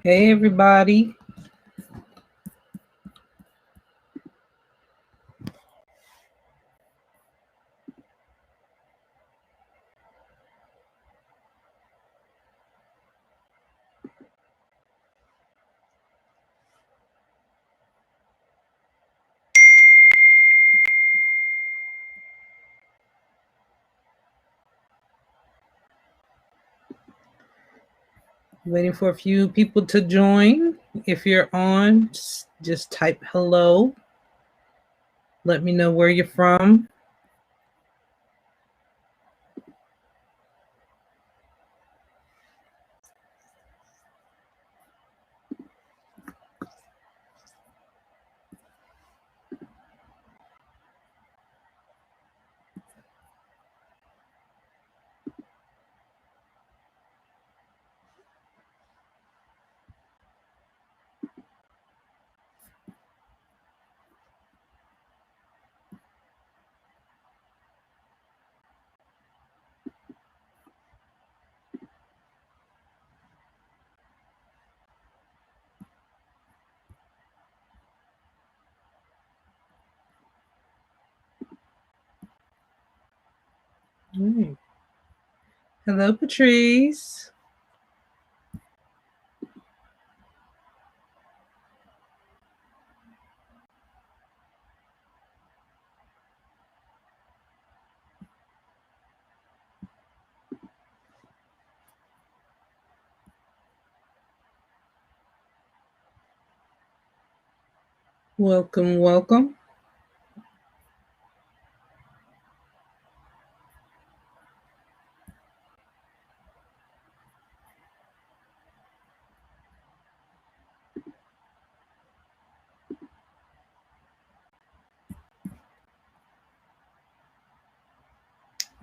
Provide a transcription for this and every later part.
Hey, everybody. Waiting for a few people to join. If you're on, just type hello. Let me know where you're from. Right. Hello, Patrice. Welcome, welcome.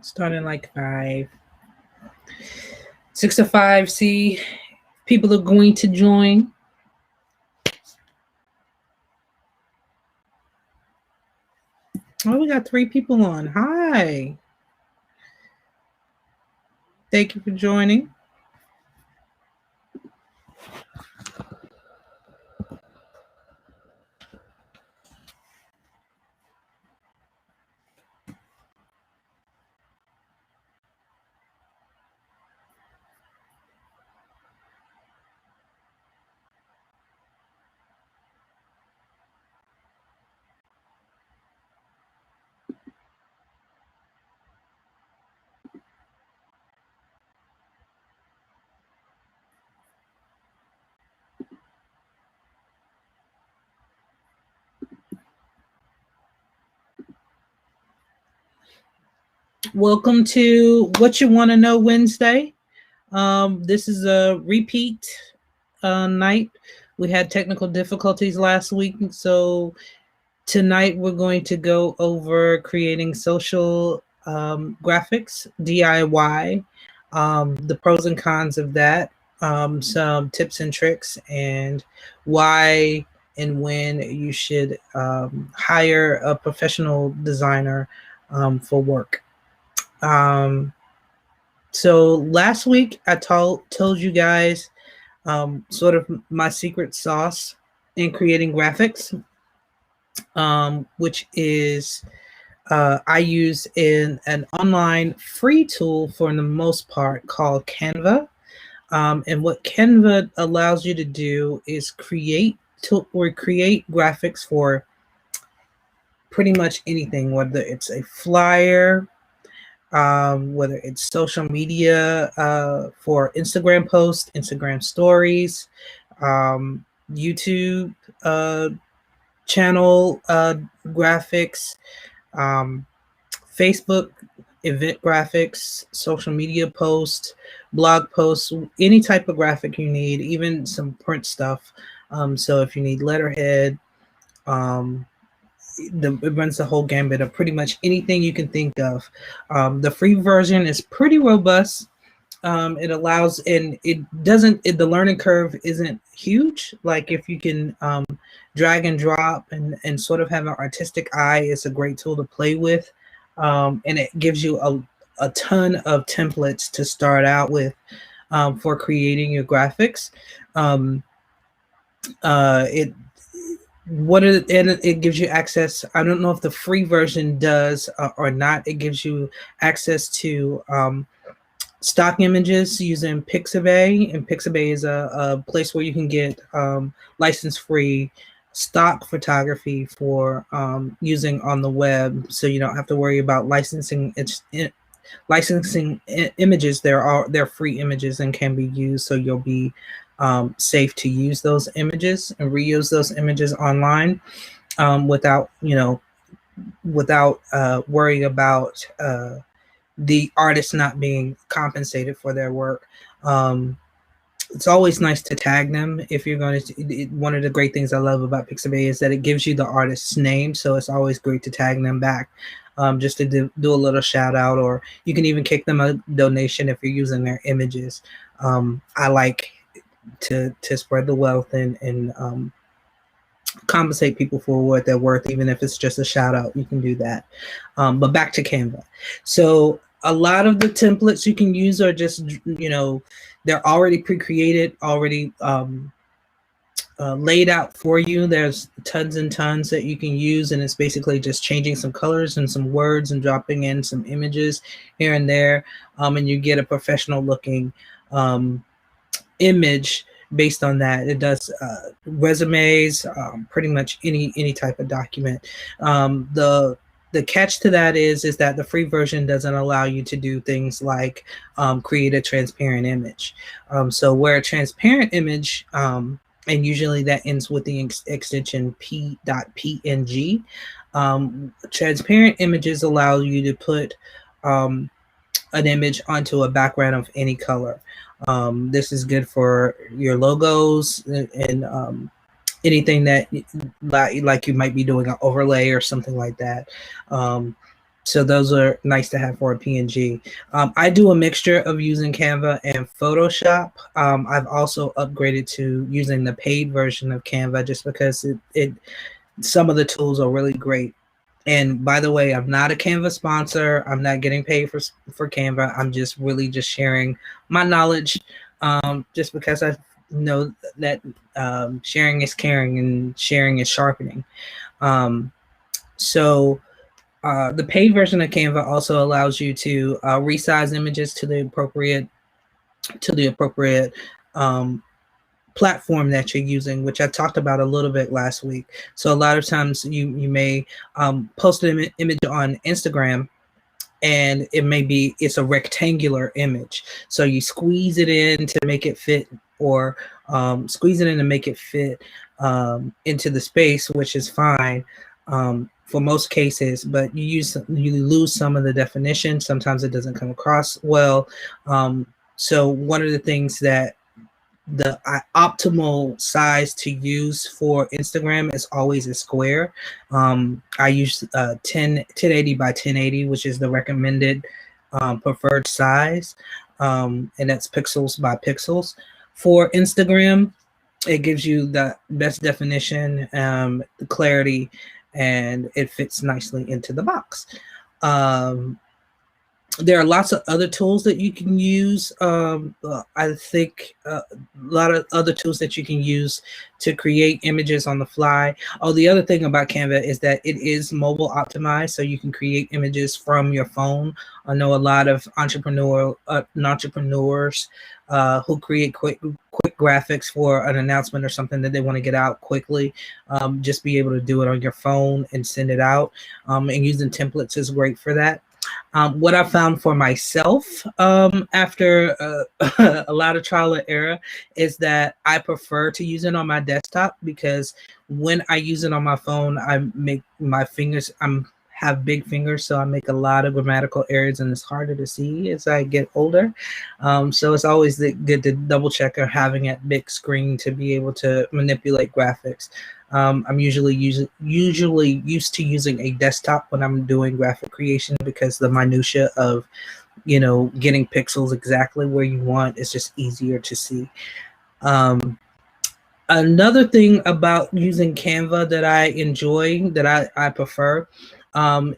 Starting like 5. 6 to 5. See, people are going to join. Oh, we got 3 people on. Hi. Thank you for joining. Welcome to What You Want to Know Wednesday. This is a repeat night. We had technical difficulties last week, so tonight we're going to go over creating social graphics, DIY, the pros and cons of that, some tips and tricks, and why and when you should hire a professional designer for work. So last week I told you guys sort of my secret sauce in creating graphics, which is I use in an online free tool for the most part called Canva. And what Canva allows you to do is create graphics for pretty much anything, whether it's a flyer, whether it's social media for Instagram posts, Instagram stories, YouTube channel graphics, Facebook event graphics, social media posts, blog posts, any type of graphic you need, even some print stuff. So if you need letterhead, it runs the whole gambit of pretty much anything you can think of. The free version is pretty robust. It allows, and it doesn't, the learning curve isn't huge. Like if you can drag and drop and sort of have an artistic eye, it's a great tool to play with. And it gives you a ton of templates to start out with for creating your graphics. It what it and it gives you access. I don't know if the free version does or not. It gives you access to stock images using Pixabay, and Pixabay is a place where you can get license-free stock photography for using on the web, so you don't have to worry about licensing. Images. They're free images and can be used, so you'll be safe to use those images and reuse those images online without worrying about the artist not being compensated for their work. It's always nice to tag them if you're going to. One of the great things I love about Pixabay is that it gives you the artist's name, so it's always great to tag them back, just to do a little shout out, or you can even kick them a donation if you're using their images. I like to spread the wealth and compensate people for what they're worth, even if it's just a shout out. You can do that. But back to Canva. So a lot of the templates you can use are just, they're already pre-created, already laid out for you. There's tons and tons that you can use, and it's basically just changing some colors and some words and dropping in some images here and there, and you get a professional looking image based on that. It does resumes, pretty much any type of document. The catch to that is that the free version doesn't allow you to do things like create a transparent image. So where a transparent image, and usually that ends with the extension p.png, transparent images allow you to put an image onto a background of any color. This is good for your logos and anything that like you might be doing an overlay or something like that. So those are nice to have for a PNG. I do a mixture of using Canva and Photoshop. I've also upgraded to using the paid version of Canva just because some of the tools are really great. And by the way, I'm not a Canva sponsor. I'm not getting paid for Canva. I'm just really just sharing my knowledge, just because I know that sharing is caring and sharing is sharpening. So the paid version of Canva also allows you to resize images to the appropriate platform that you're using, which I talked about a little bit last week. So a lot of times you may post an image on Instagram, and it's a rectangular image. So you squeeze it in to make it fit, or squeeze it in to make it fit into the space, which is fine for most cases, but you lose some of the definition. Sometimes it doesn't come across well. So one of the things that the optimal size to use for Instagram is always a square. I use 1080 by 1080, which is the recommended preferred size, and that's pixels by pixels. For Instagram, it gives you the best definition, the clarity, and it fits nicely into the box. There are lots of other tools that you can use. I think a lot of other tools that you can use to create images on the fly. Oh, the other thing about Canva is that it is mobile optimized, so you can create images from your phone. I know a lot of entrepreneurs who create quick graphics for an announcement or something that they want to get out quickly. Just be able to do it on your phone and send it out. And using templates is great for that. What I found for myself after a lot of trial and error is that I prefer to use it on my desktop, because when I use it on my phone, I make my fingers, have big fingers, so I make a lot of grammatical errors, and it's harder to see as I get older. So it's always good to double check or having a big screen to be able to manipulate graphics. I'm usually used to using a desktop when I'm doing graphic creation, because the minutia of getting pixels exactly where you want is just easier to see. Another thing about using Canva that I enjoy, that I prefer,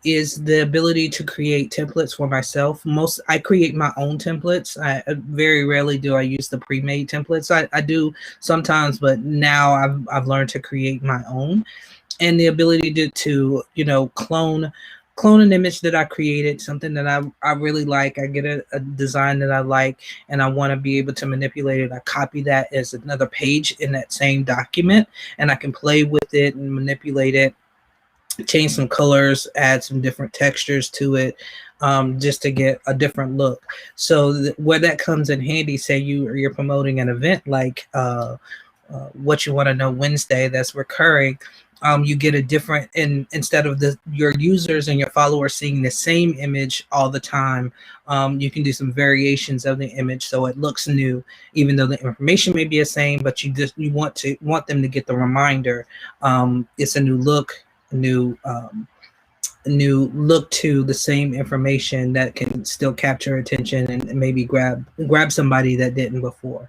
is the ability to create templates for myself. I create my own templates. I very rarely do I use the pre-made templates. I do sometimes, but now I've learned to create my own, and the ability to clone an image that I created, something that I really like. I get a design that I like and I want to be able to manipulate it. I copy that as another page in that same document, and I can play with it and manipulate it, change some colors, add some different textures to it, just to get a different look. So where that comes in handy, say you're promoting an event like What You Want to Know Wednesday that's recurring. You get a different, and instead of your users and your followers seeing the same image all the time, you can do some variations of the image so it looks new, even though the information may be the same. But you want them to get the reminder. It's a new look, new look to the same information that can still capture attention and maybe grab somebody that didn't before.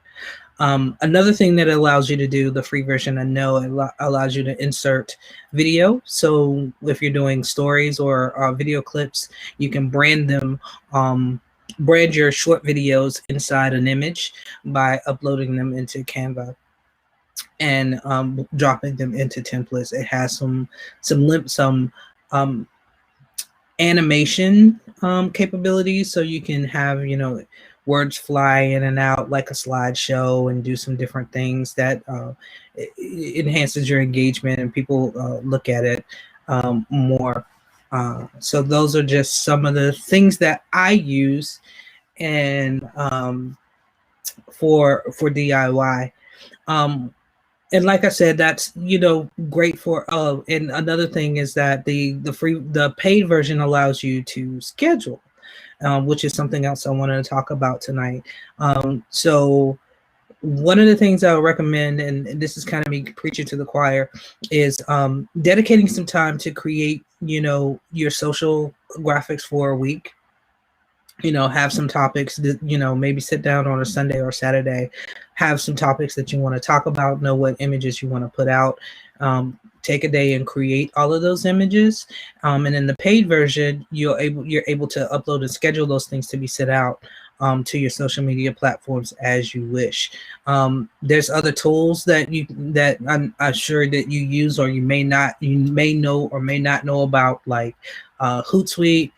Another thing that allows you to do, the free version, I know it allows you to insert video. So if you're doing stories or video clips, you can brand them, brand your short videos inside an image by uploading them into Canva and dropping them into templates. It has some animation capabilities, so you can have words fly in and out like a slideshow and do some different things that enhances your engagement and people look at it more. So those are just some of the things that I use and for DIY. And like I said, that's great for. Oh, and another thing is that the paid version allows you to schedule, which is something else I wanted to talk about tonight. So one of the things I would recommend, and this is kind of me preaching to the choir, is dedicating some time to create your social graphics for a week. Have some topics that, maybe sit down on a Sunday or Saturday, have some topics that you want to talk about, know what images you want to put out, take a day and create all of those images. And in the paid version, you're able to upload and schedule those things to be sent out to your social media platforms as you wish. There's other tools that I'm sure that you use, or you may know or may not know about, like Hootsuite.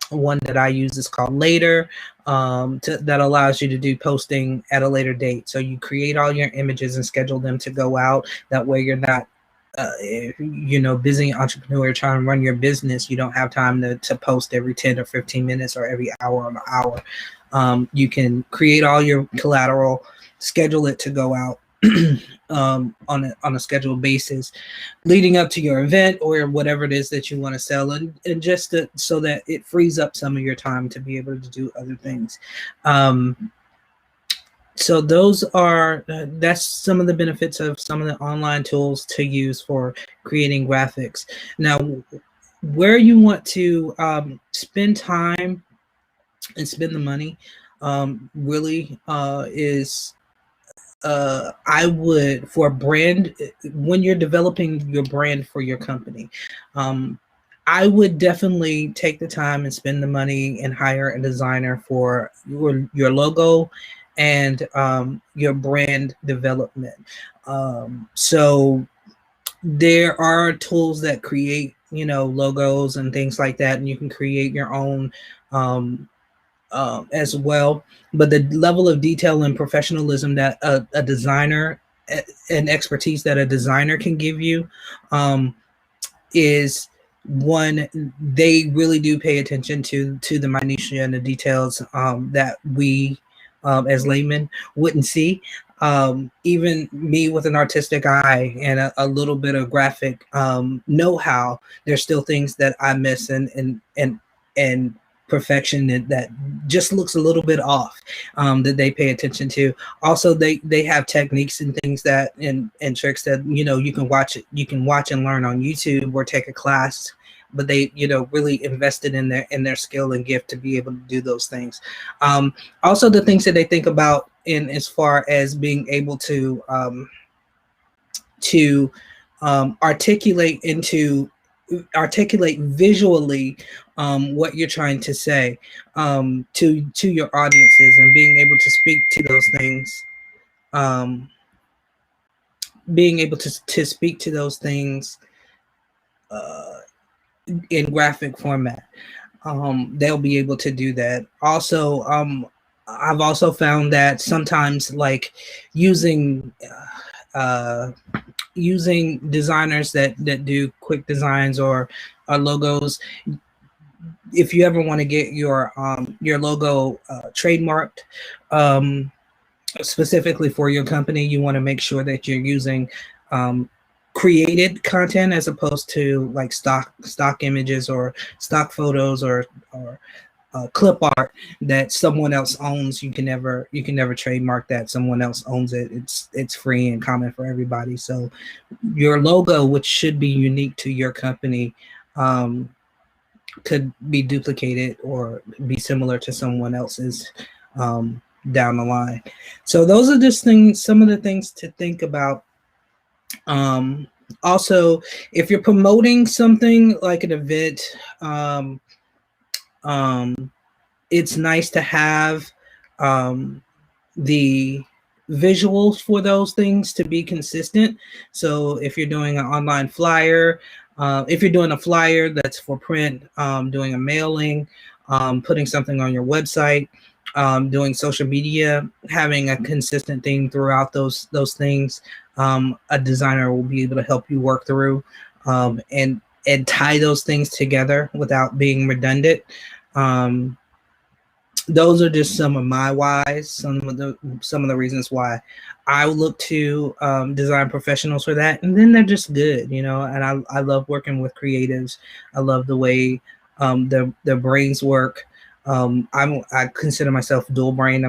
One that I use is called Later, that allows you to do posting at a later date. So you create all your images and schedule them to go out. That way you're not busy entrepreneur trying to run your business. You don't have time to post every 10 or 15 minutes or every hour on the hour. You can create all your collateral, schedule it to go out on a scheduled basis leading up to your event or whatever it is that you want to sell, and just so that it frees up some of your time to be able to do other things. So that's some of the benefits of some of the online tools to use for creating graphics. Now, where you want to spend time and spend the money really is I would, for a brand, when you're developing your brand for your company, I would definitely take the time and spend the money and hire a designer for your logo and your brand development. So there are tools that create logos and things like that, and you can create your own as well. But the level of detail and professionalism that a designer and expertise that a designer can give you is one. They really do pay attention to the minutiae and the details that we as laymen wouldn't see. Even me with an artistic eye and a little bit of graphic know-how, there's still things that I miss and perfection that just looks a little bit off, that they pay attention to. Also, they have techniques and things that and tricks that you can watch and learn on YouTube or take a class, but they really invested in their skill and gift to be able to do those things. Also, the things that they think about in as far as being able to articulate into articulate visually what you're trying to say to your audiences, and being able to speak to those things, um, being able to speak to those things uh, in graphic format. They'll be able to do that. Also, I've also found that sometimes, like, using uh, using designers that do quick designs or logos. If you ever want to get your logo trademarked, um, specifically for your company, you want to make sure that you're using um, created content as opposed to like stock images or stock photos or clip art that someone else owns. You can never trademark that. Someone else owns it. It's free and common for everybody. So your logo, which should be unique to your company, um, could be duplicated or be similar to someone else's down the line. So those are just some of the things to think about. Um, Also, if you're promoting something like an event, um, um, it's nice to have um, the visuals for those things to be consistent. So if you're doing an online flyer, if you're doing a flyer that's for print, doing a mailing, putting something on your website, doing social media, having a consistent theme throughout those things, a designer will be able to help you work through and tie those things together without being redundant. Um, those are just some of my whys, some of the reasons why I look to design professionals for that, and then they're just good, And I love working with creatives. I love the way their brains work. I consider myself dual brain.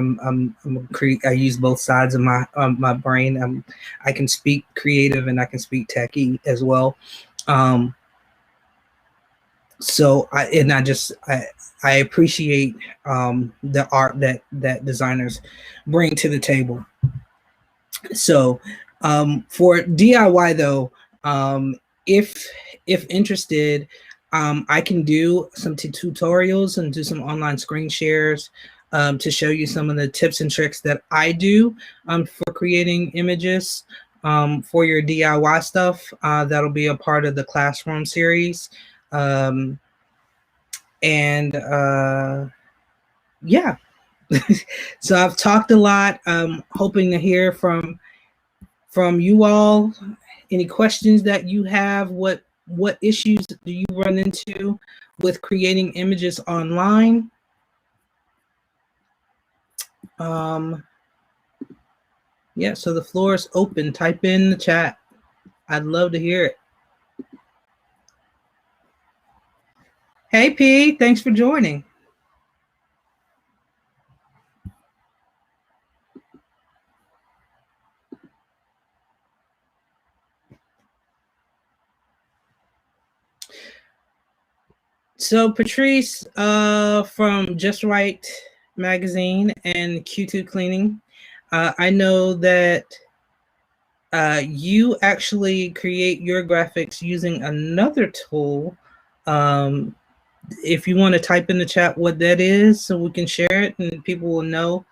I use both sides of my brain. I can speak creative and I can speak techie as well. Um, so I appreciate the art that designers bring to the table. So for DIY though, if interested, I can do some tutorials and do some online screen shares to show you some of the tips and tricks that I do for creating images for your DIY stuff. That'll be a part of the classroom series. Um, and yeah, so I've talked a lot. Hoping to hear from you all. Any questions that you have? What issues do you run into with creating images online? Yeah, so the floor is open. Type in the chat. I'd love to hear it. Hey P, thanks for joining. So Patrice from Just Right Magazine and Q2 Cleaning, I know that you actually create your graphics using another tool. If you want to type in the chat what that is so we can share it and people will know.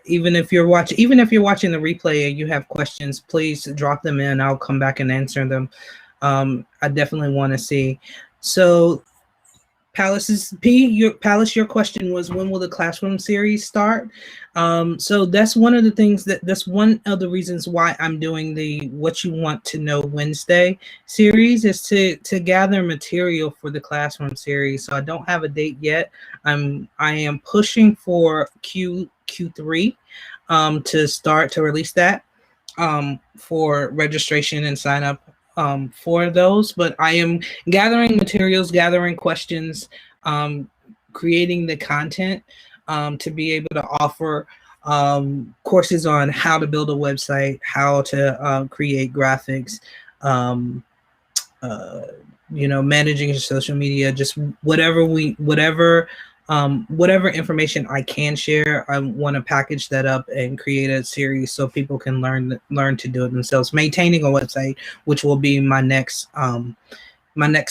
Even if you're watching the replay and you have questions, please drop them in. I'll come back and answer them. I definitely want to see. So Palace, your question was, when will the classroom series start? So that's one of the reasons why I'm doing the What You Want to Know Wednesday series, is to gather material for the classroom series. So I don't have a date yet. I am pushing for Q3 to start to release that for registration and sign up for those, but I am gathering materials, gathering questions, creating the content to be able to offer courses on how to build a website, how to create graphics, managing your social media, just whatever whatever information I can share, I want to package that up and create a series so people can learn to do it themselves. Maintaining a website, which will be my next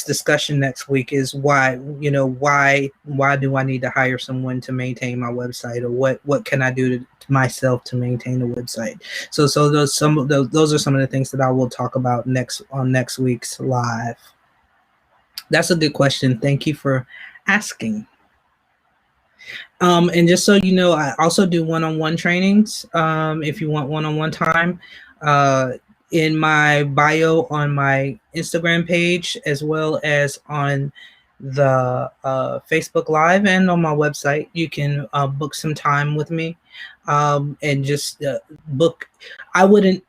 discussion next week, is why do I need to hire someone to maintain my website, or what can I do to myself to maintain the website. So those are some of the things that I will talk about next week's live. That's a good question. Thank you for asking. And just so you know, I also do one-on-one trainings. If you want one-on-one time, uh, in my bio on my Instagram page, as well as on the Facebook Live and on my website, you can book some time with me, and just book. I would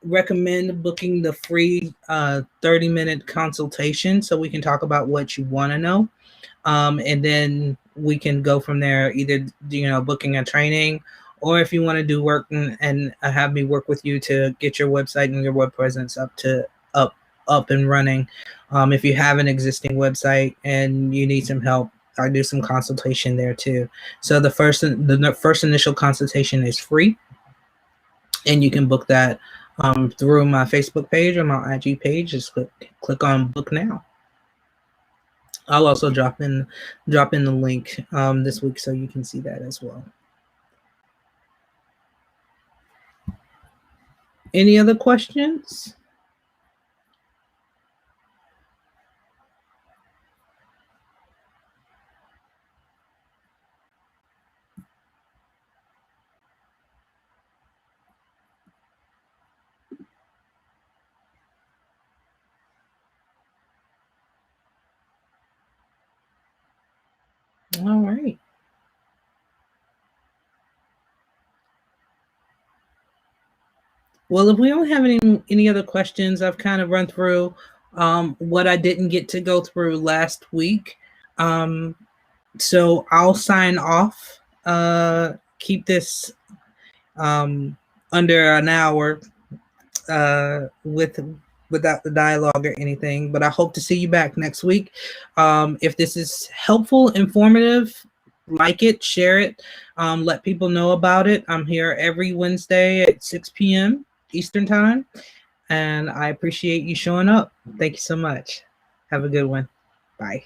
recommend booking the free 30-minute consultation so we can talk about what you want to know, and then we can go from there, either booking a training, or if you want to do work and have me work with you to get your website and your web presence up and running. If you have an existing website and you need some help, I do some consultation there too. So the first initial consultation is free, and you can book that through my Facebook page or my IG page. Just click on book now. I'll also drop in the link this week so you can see that as well. Any other questions? All right. Well, if we don't have any other questions, I've kind of run through what I didn't get to go through last week. So I'll sign off. Keep this under an hour without the dialogue or anything. But I hope to see you back next week. If this is helpful, informative, like it, share it, let people know about it. I'm here every Wednesday at 6 p.m. Eastern Time, and I appreciate you showing up. Thank you so much. Have a good one. Bye.